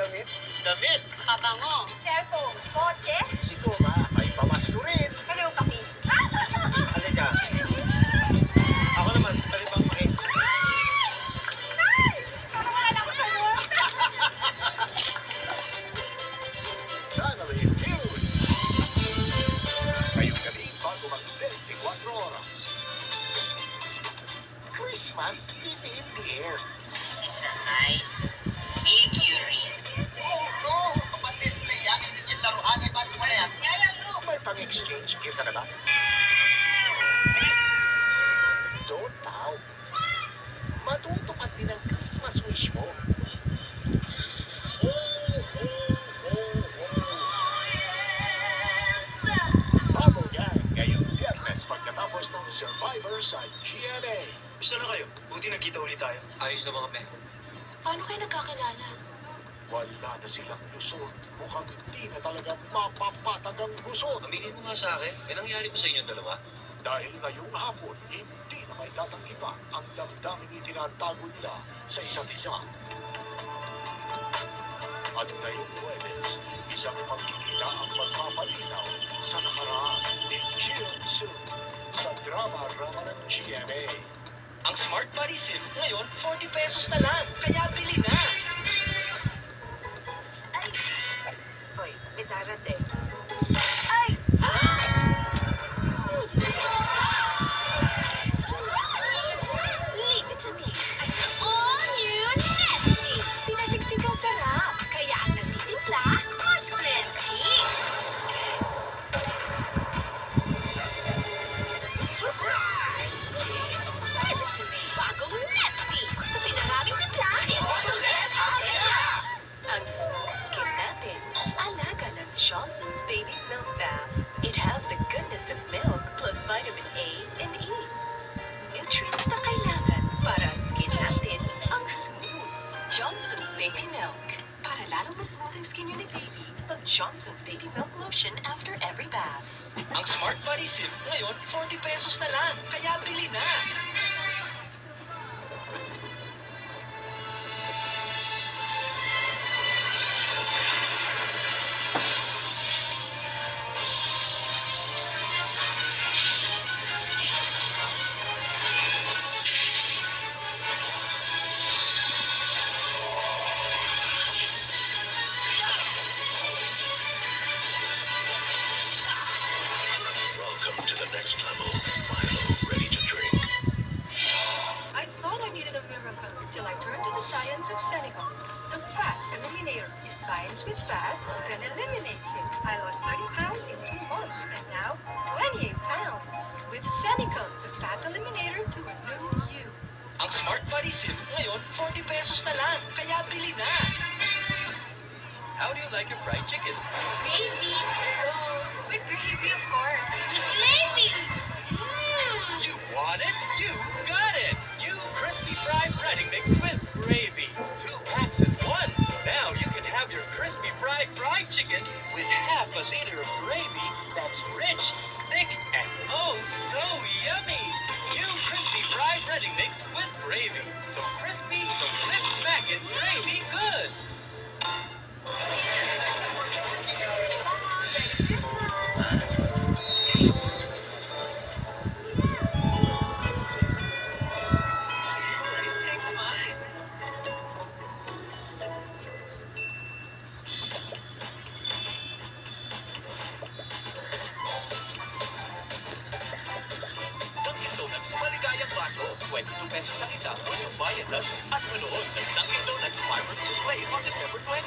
damit. Damit. Pabango. Cellphone. Kotse. Si Toma ay pamasko rin. Pwede mo pakis. Halika. Ako naman, palibang pakis. Makawalan ako sa'yo. Family Feud. Ngayong gabi bago mag-24 oras. Christmas is in the air. This is a nice figurine. Oh no! Papadisplay yan, hindi yung laruan. Ay, balik mo na yan. May pang-exchange gift ka na ba? Don't pout. Matutupad din ang Christmas wish mo. Bago yan, ngayong Viernes pagkatapos ng Survivor sa GMA. Gusto na kayo? Buti nagkita ulit tayo. Ayos na mga pe. Paano kayo nagkakilala? Wala na silang lusot. Mukhang di na talaga mapapatag ang gusot. Aminin mo nga sa akin, may nangyari ba sa inyong dalawa? Dahil ngayong hapon, hindi na may tatanggi pa ang damdaming itinatago nila sa isa't isa. At ngayong Huwebes, isang pagkikita ang magpapalinaw sa nakaraan ni Jian Su sa drama-rama ng GMA. Ang Smart Buddy SIM ngayon, 40 pesos na lang. Kaya bili na! Hoy, may darating. Leave it to me. It's all new Nesty. Pinasiksik ang sarap. Kaya ang nagtitimpla, mas plenty. Surprise! Leave it to me. Bagong Nesty. Sa pinaraming timpla, ito Nesty. Ang smooth skin natin. Alaga ng Johnson's Baby Milk Bath. It has the goodness of milk plus vitamin A and E. Nutrients na kailangan para ang skin natin ang smooth. Johnson's Baby Milk. Para lalong mas smooth ang skin ni baby, pag Johnson's Baby Milk Lotion after every bath. Ang Smart Buddy SIM ngayon, 40 pesos na lang. Kaya bili na! Welcome to the next level. Milo, ready to drink. I thought I needed a miracle till I turned to the science of Senegal. The fat eliminator. It binds with fat, then eliminates it. I lost 30 pounds in 2 months, and now 28 pounds. With Senegal, the fat eliminator to a new you. Ang Smart Buddy SIM ngayon, 40 pesos na lang. Kaya bili na! How do you like your fried chicken? Gravy. With gravy, of course. Gravy! You want it? You got it! You crispy fried breading mix with gravy. 2 packs in 1. Now you can have your crispy fried chicken with half a liter of gravy that's rich, thick, and oh so yummy. New crispy fried breading mix with gravy. So crispy, so flip smackin' gravy good. Dunkin' Donuts maligayang baso. 22 pesos ang isa when you buy a dozen. At manood ng Dunkin' Donuts fireworks display on December 20.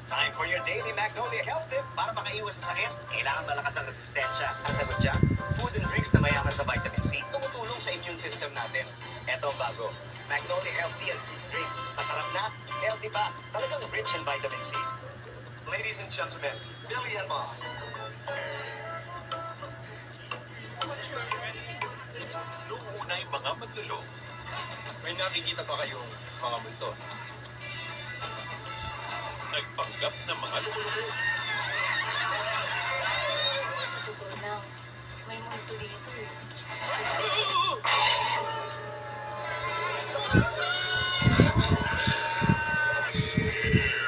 Time for your daily Magnolia Health Tip. Para makaiwas sa sakit, kailangan malakas ang resistensya. Ang sagot dyan, food and drinks na mayaman sa vitamin C tumutulong sa immune system natin. Eto ang bago, Magnolia Healthy and Fruit Drink. Masarap na, healthy pa, talagang rich in vitamin C. Ladies and gentlemen, Billy and Bob. Noong una yung mga magluloko, May nakikita pa kayong mga multo? nagpanggap ng mga lumulo. Sa totoo lang, may multo dito eh. Fear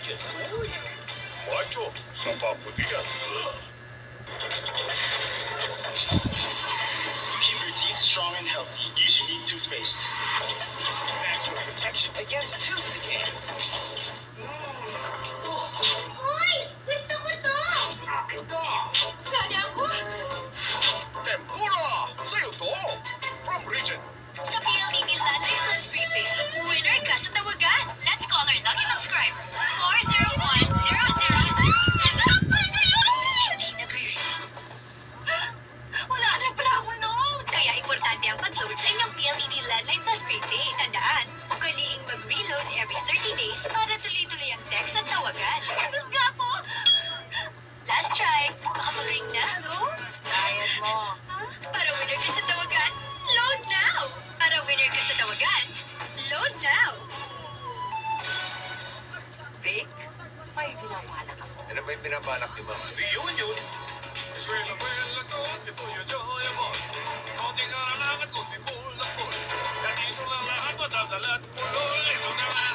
Regent. Macho, sa paputikan. Keep your teeth strong and healthy. Use unique toothpaste. Maximum protection against tooth decay. Uy! Gusto ko to! Akin to. Sana ako! Tempura! Sa'yo to! From Regent. Sa PLDT Land License Briefing, winner ka sa tawagan. Let's call our lucky subscriber. 401-000. Hindi nagre-ring. Wala na pala akong load. Kaya importante ang pag-load sa inyong PLDT Landline Plus Prepaid. Tandaan, ugaliing mag-reload every 30 days para tuloy-tuloy ang text at tawagan. Ano nga po? Last try. Baka mag-ring na. Hello? Diet mo. Para winner ka sa tawagan, load now! Para winner ka sa tawagan, load now! Vic, may binawala ka mo. Ano ba yung binabalak ni Mama? Reunion. Eskwela, kwela ko, ito yung joy mo. Konting aralangan, konting bulag mo. Ganito lang lahat, madadalat mo. Ito na nga.